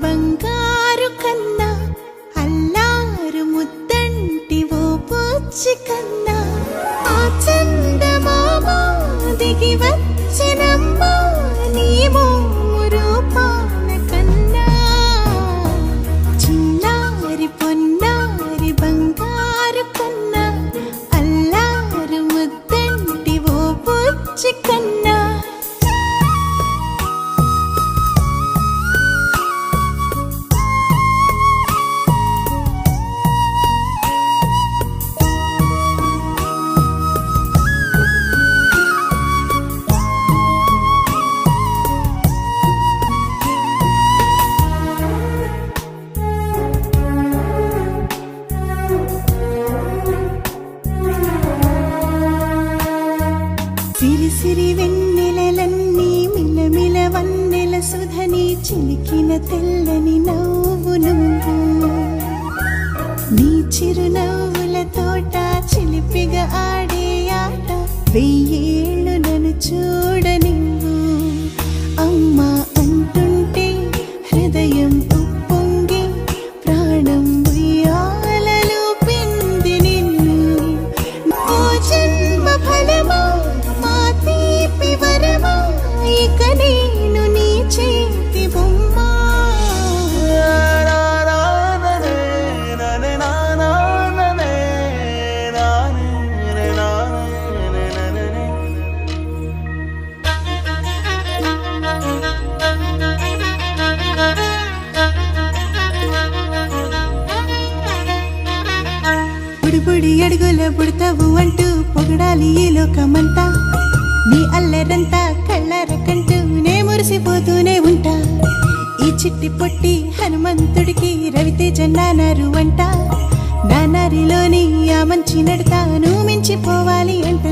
బంగారు కన్నా అల్లారు ముద్దంటి ఓ పుచ్చి కన్నా ఆ చందమామ దిగి వచ్చినమ్మా నీ రూపాన కన్నా చిన్నారి పొన్నారి బంగారు కన్నా అల్లారు ముద్దంటి ఓ పుచ్చి కన్నా సిరి సిరి వెన్నెలలన్నీ మిలమిల వన్నెల సుధని చిలికిన తెల్లని నవ్వు నువ్వు నీ చిరునవ్వుల తోట చిలిపిగా ఆడే ఆట వెయ్యేళ్ళు నన్ను చూడనివ్వు అమ్మా అంటుంటే హృదయం ఉప్పొంగి ప్రాణం ఉయ్యాలలో పింది నిన్ను ఓ జన్మ ఫలమా ఇక నేను నీ చేతి బొమ్మ బుడి బుడి అడుగుల బుడతావు అంటూ పొగడాలి ఈ లోకమంతా నీ అల్లరంతా కళ్ళరకంటూనే మురిసిపోతూనే ఉంటా ఈ చిట్టి పొట్టి హనుమంతుడికి రవితేజ నానారు అంట నానారిలోని ఆ మంచి నడతాను మించిపోవాలి అంట.